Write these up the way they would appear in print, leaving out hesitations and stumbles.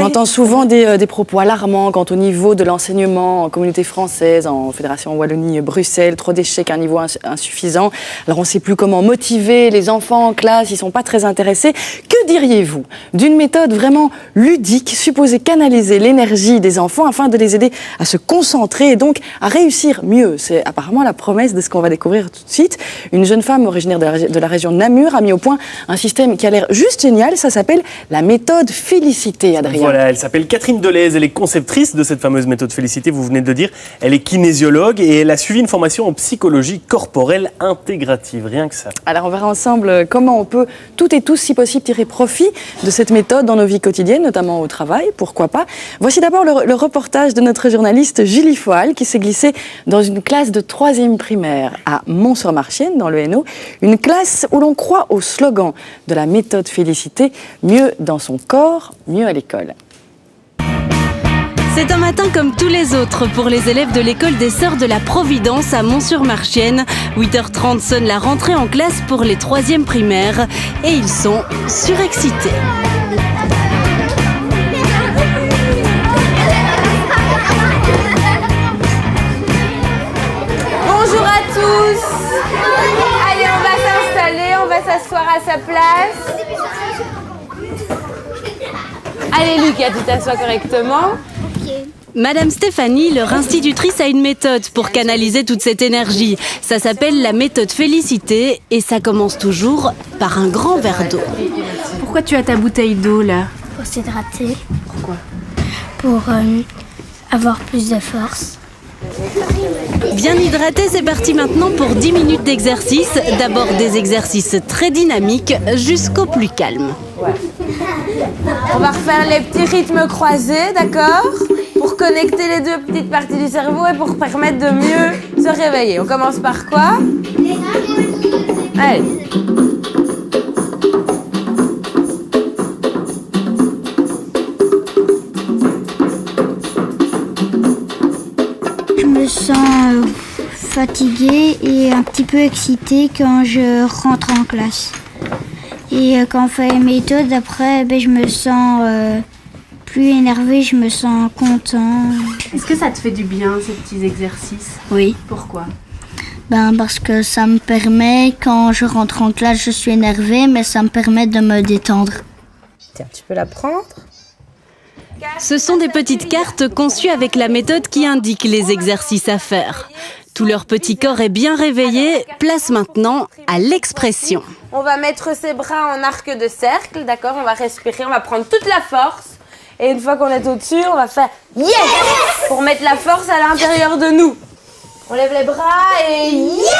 On entend souvent des propos alarmants quant au niveau de l'enseignement en communauté française, en Fédération Wallonie-Bruxelles, trop d'échecs à un niveau insuffisant. Alors on ne sait plus comment motiver les enfants en classe, ils ne sont pas très intéressés. Que diriez-vous d'une méthode vraiment ludique, supposée canaliser l'énergie des enfants afin de les aider à se concentrer et donc à réussir mieux? C'est apparemment la promesse de ce qu'on va découvrir tout de suite. Une jeune femme originaire de la région de Namur a mis au point un système qui a l'air juste génial. Ça s'appelle la méthode Félicité, Adrien. Voilà, elle s'appelle Catherine Delez. Elle est conceptrice de cette fameuse méthode Félicité, vous venez de le dire. Elle est kinésiologue et elle a suivi une formation en psychologie corporelle intégrative. Rien que ça. Alors on verra ensemble comment on peut toutes et tous, si possible, tirer profit de cette méthode dans nos vies quotidiennes, notamment au travail, pourquoi pas. Voici d'abord le reportage de notre journaliste Julie Foal qui s'est glissée dans une classe de 3e primaire à Mont-sur-Marchienne, dans le Hainaut. Une classe où l'on croit au slogan de la méthode Félicité, mieux dans son corps, mieux à l'école. C'est un matin comme tous les autres pour les élèves de l'école des Sœurs de la Providence à Mont-sur-Marchienne. 8h30 sonne la rentrée en classe pour les 3e primaires et ils sont surexcités. Bonjour à tous. Allez, on va s'installer, on va s'asseoir à sa place. Allez Lucas, tu t'assois correctement. Madame Stéphanie, leur institutrice, a une méthode pour canaliser toute cette énergie. Ça s'appelle la méthode Félicité et ça commence toujours par un grand verre d'eau. Pourquoi tu as ta bouteille d'eau là? Pour s'hydrater. Pourquoi? Pour avoir plus de force. Bien hydraté, c'est parti maintenant pour 10 minutes d'exercice. D'abord des exercices très dynamiques jusqu'au plus calme. Ouais. On va refaire les petits rythmes croisés, d'accord? Pour connecter les deux petites parties du cerveau et pour permettre de mieux se réveiller. On commence par quoi? Allez. Je me sens fatiguée et un petit peu excitée quand je rentre en classe. Et quand on fait les méthodes, après, je me sens plus énervée, je me sens content. Est-ce que ça te fait du bien, ces petits exercices? Oui. Pourquoi? Parce que ça me permet, quand je rentre en classe, je suis énervée, mais ça me permet de me détendre. Tiens, tu peux la prendre? Ce sont des petites cartes conçues avec la méthode qui indique les exercices à faire. Tout leur petit corps est bien réveillé, place maintenant à l'expression. On va mettre ses bras en arc de cercle, d'accord? On va respirer, on va prendre toute la force. Et une fois qu'on est au-dessus, on va faire yes! Pour mettre la force à l'intérieur de nous. On lève les bras et yes!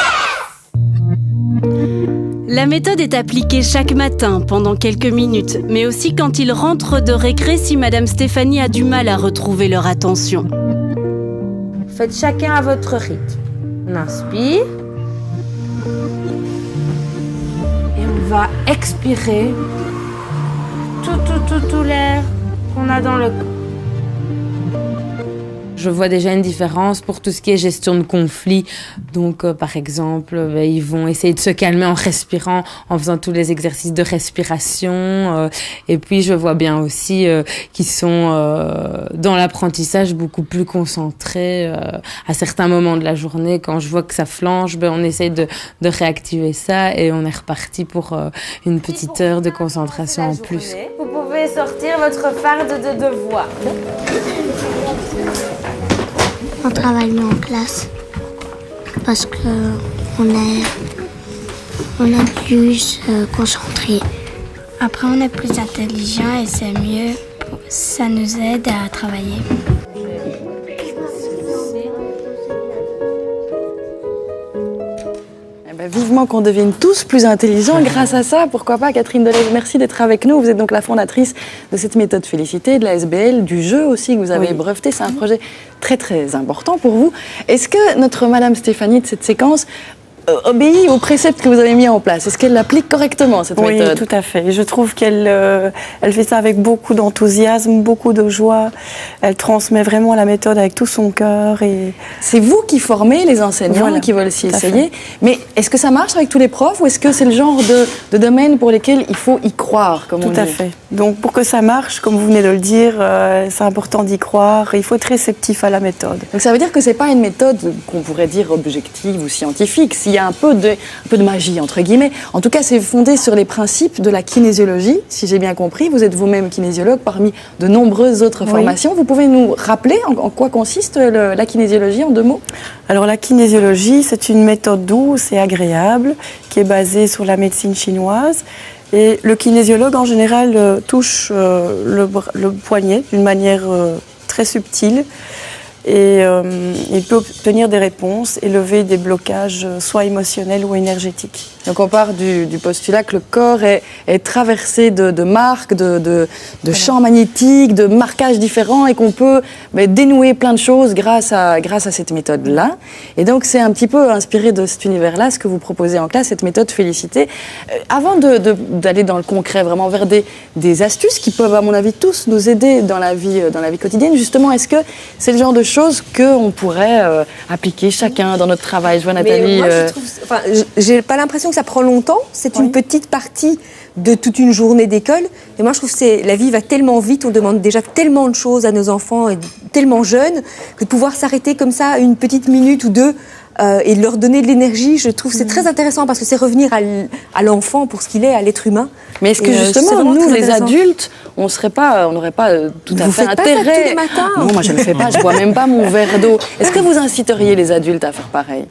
La méthode est appliquée chaque matin pendant quelques minutes, mais aussi quand ils rentrent de récré si Madame Stéphanie a du mal à retrouver leur attention. Faites chacun à votre rythme. On inspire. Et on va expirer tout l'air qu'on a dans le corps. Je vois déjà une différence pour tout ce qui est gestion de conflits. Donc, par exemple, ils vont essayer de se calmer en respirant, en faisant tous les exercices de respiration. Et puis, je vois bien aussi qu'ils sont dans l'apprentissage beaucoup plus concentrés à certains moments de la journée. Quand je vois que ça flanche, on essaye de réactiver ça et on est reparti pour une petite heure de concentration en plus. Vous pouvez sortir votre farde de devoir. On travaille mieux en classe parce qu'on est plus concentré. Après, on est plus intelligent et c'est mieux. Ça nous aide à travailler. Vivement qu'on devienne tous plus intelligents grâce à ça. Pourquoi pas, Catherine Delez, merci d'être avec nous. Vous êtes donc la fondatrice de cette méthode Félicité, de la SBL, du jeu aussi que vous avez breveté. C'est un projet très très important pour vous. Est-ce que notre Madame Stéphanie de cette séquence obéit aux préceptes que vous avez mis en place? Est-ce qu'elle l'applique correctement, cette méthode? Oui, tout à fait. Je trouve qu'elle elle fait ça avec beaucoup d'enthousiasme, beaucoup de joie. Elle transmet vraiment la méthode avec tout son cœur. Et C'est vous qui formez les enseignants qui veulent s'y essayer. Mais est-ce que ça marche avec tous les profs ou est-ce que c'est le genre de domaine pour lesquels il faut y croire, comme on dit? Tout à fait. Donc pour que ça marche, comme vous venez de le dire, c'est important d'y croire. Il faut être réceptif à la méthode. Donc ça veut dire que c'est pas une méthode qu'on pourrait dire objective ou scientifique. S'il y a un peu de magie, entre guillemets. En tout cas, c'est fondé sur les principes de la kinésiologie, si j'ai bien compris. Vous êtes vous-même kinésiologue parmi de nombreuses autres formations. Vous pouvez nous rappeler en quoi consiste la kinésiologie en 2 mots? Alors la kinésiologie, c'est une méthode douce et agréable qui est basée sur la médecine chinoise. Et le kinésiologue, en général, touche le poignet d'une manière très subtile. Et il peut obtenir des réponses et lever des blocages, soit émotionnels ou énergétiques. Donc on part du postulat que le corps est traversé de marques, de champs magnétiques, de marquages différents et qu'on peut dénouer plein de choses grâce à cette méthode-là. Et donc c'est un petit peu inspiré de cet univers-là, ce que vous proposez en classe, cette méthode Félicité. Avant d'aller dans le concret, vraiment vers des astuces qui peuvent, à mon avis, tous nous aider dans la vie quotidienne, justement, est-ce que c'est le genre de choses qu'on pourrait appliquer chacun dans notre travail? Je vois Nathalie... Mais moi, j'ai pas l'impression que ça prend longtemps. C'est une petite partie de toute une journée d'école. Et moi, je trouve que la vie va tellement vite, on demande déjà tellement de choses à nos enfants, et tellement jeunes, que de pouvoir s'arrêter comme ça une petite minute ou deux et de leur donner de l'énergie, je trouve que c'est très intéressant parce que c'est revenir à l'enfant pour ce qu'il est, à l'être humain. Mais est-ce que justement, nous, les adultes, on n'aurait pas tout à fait intérêt... Vous faites pas ça tous les matins? Non, moi je ne le fais pas, je bois même pas mon verre d'eau. Est-ce que vous inciteriez les adultes à faire pareil?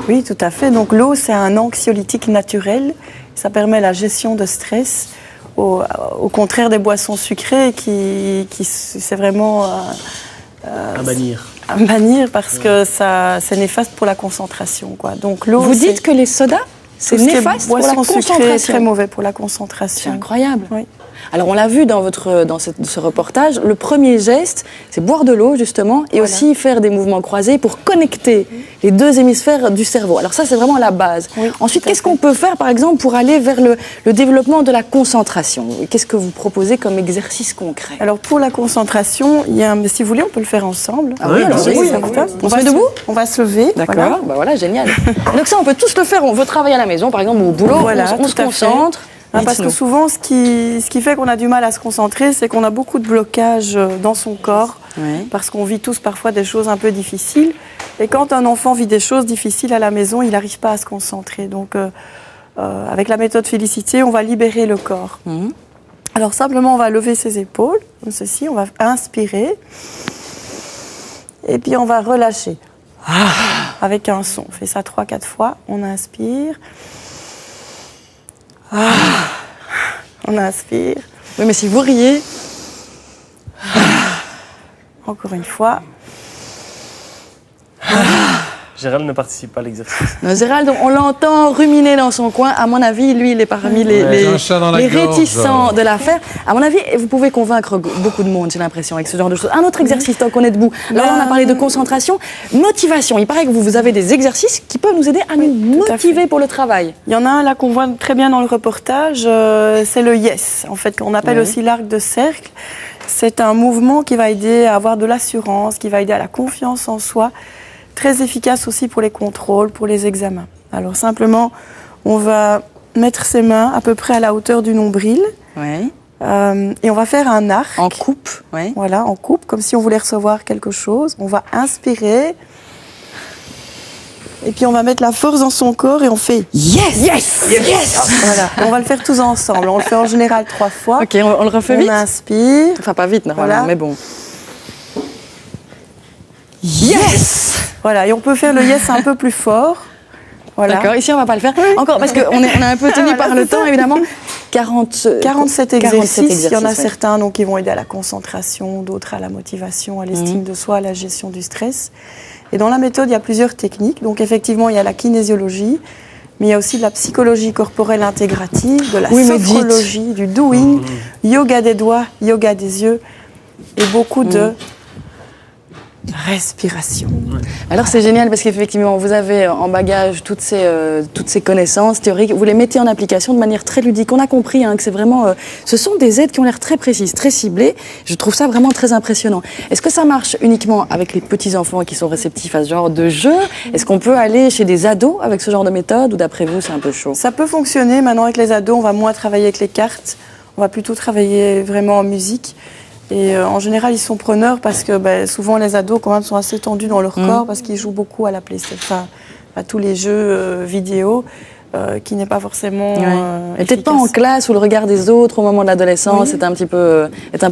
Oui, tout à fait. Donc l'eau, c'est un anxiolytique naturel. Ça permet la gestion de stress, au contraire des boissons sucrées qui c'est vraiment... à bannir. À bannir parce que c'est néfaste pour la concentration, quoi. Donc l'eau. Vous dites que les sodas, c'est néfaste pour la concentration? C'est très mauvais pour la concentration. C'est incroyable. Oui. Alors on l'a vu dans ce reportage, le premier geste, c'est boire de l'eau justement et aussi faire des mouvements croisés pour connecter les 2 hémisphères du cerveau. Alors ça c'est vraiment la base. Oui, ensuite, qu'est-ce qu'on peut faire par exemple pour aller vers le développement de la concentration? Qu'est-ce que vous proposez comme exercice concret? Alors pour la concentration, si vous voulez, on peut le faire ensemble. Ah oui, alors oui, on se met debout? On va se lever. D'accord, voilà, génial. Donc ça on peut tous le faire, on veut travailler à la maison par exemple ou au boulot, on se concentre. Parce que souvent, ce qui fait qu'on a du mal à se concentrer, c'est qu'on a beaucoup de blocages dans son corps, parce qu'on vit tous parfois des choses un peu difficiles. Et quand un enfant vit des choses difficiles à la maison, il n'arrive pas à se concentrer. Donc, avec la méthode Félicité, on va libérer le corps. Alors, simplement, on va lever ses épaules, comme ceci, on va inspirer, et puis on va relâcher. Avec un son. On fait ça 3-4 fois, on inspire. On inspire. Oui, mais si vous riez. Encore une fois. Gérald ne participe pas à l'exercice. Non, Gérald, on l'entend ruminer dans son coin. À mon avis, lui, il est parmi les réticents de l'affaire. À mon avis, vous pouvez convaincre beaucoup de monde, j'ai l'impression, avec ce genre de choses. Un autre exercice, tant qu'on est debout. Là, on a parlé de concentration. Motivation. Il paraît que vous avez des exercices qui peuvent nous aider à nous motiver pour le travail. Il y en a un là qu'on voit très bien dans le reportage. C'est le yes, en fait, qu'on appelle aussi l'arc de cercle. C'est un mouvement qui va aider à avoir de l'assurance, qui va aider à la confiance en soi. Très efficace aussi pour les contrôles, pour les examens. Alors simplement, on va mettre ses mains à peu près à la hauteur du nombril. Et on va faire un arc. En coupe. Voilà, en coupe, comme si on voulait recevoir quelque chose. On va inspirer. Et puis on va mettre la force dans son corps et on fait yes, yes, yes. Voilà. On va le faire tous ensemble. On le fait en général 3 fois. Ok, on le refait vite. On inspire. Enfin, pas vite normalement, mais bon. Yes. Voilà, et on peut faire le yes un peu plus fort. Voilà. D'accord, ici on va pas le faire. Encore, parce qu'on est un peu tenu par le temps, évidemment. 47 exercices. Il y en a certains donc, qui vont aider à la concentration, d'autres à la motivation, à l'estime de soi, à la gestion du stress. Et dans la méthode, il y a plusieurs techniques. Donc effectivement, il y a la kinésiologie, mais il y a aussi de la psychologie corporelle intégrative, de la sophrologie, du doing, yoga des doigts, yoga des yeux, et beaucoup de Respiration. Alors c'est génial parce qu'effectivement vous avez en bagage toutes ces connaissances théoriques, vous les mettez en application de manière très ludique. On a compris que c'est vraiment, ce sont des aides qui ont l'air très précises, très ciblées. Je trouve ça vraiment très impressionnant. Est-ce que ça marche uniquement avec les petits enfants qui sont réceptifs à ce genre de jeu? Est-ce qu'on peut aller chez des ados avec ce genre de méthode ou d'après vous c'est un peu chaud? Ça peut fonctionner. Maintenant avec les ados, on va moins travailler avec les cartes, on va plutôt travailler vraiment en musique. Et en général, ils sont preneurs parce que souvent les ados quand même sont assez tendus dans leur corps parce qu'ils jouent beaucoup à la PlayStation, à tous les jeux vidéo qui n'est pas forcément et peut-être pas en classe où le regard des autres au moment de l'adolescence est un peu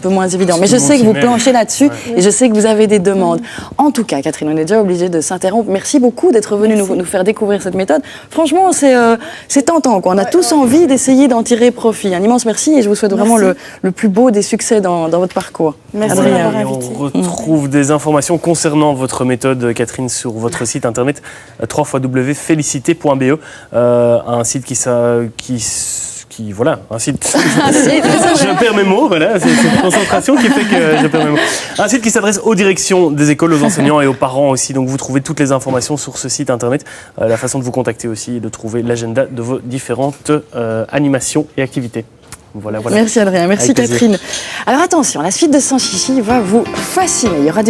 moins évident. Mais je sais que vous planchez là-dessus et je sais que vous avez des demandes. En tout cas, Catherine, on est déjà obligé de s'interrompre. Merci beaucoup d'être venue nous faire découvrir cette méthode. Franchement, c'est tentant, quoi. On a tous envie d'essayer d'en tirer profit. Un immense merci et je vous souhaite vraiment le plus beau des succès dans votre parcours. Merci Adrien. d'avoir invité. On retrouve des informations concernant votre méthode, Catherine, sur votre site internet www.felicité.be. Un site un site. Je perds mes mots, voilà, c'est cette concentration qui fait que je perds mes mots. Un site qui s'adresse aux directions des écoles, aux enseignants et aux parents aussi. Donc vous trouvez toutes les informations sur ce site internet, la façon de vous contacter aussi et de trouver l'agenda de vos différentes animations et activités. Voilà. Merci Adrien, merci Catherine. Alors attention, la suite de Sans Chichi va vous fasciner. Il y aura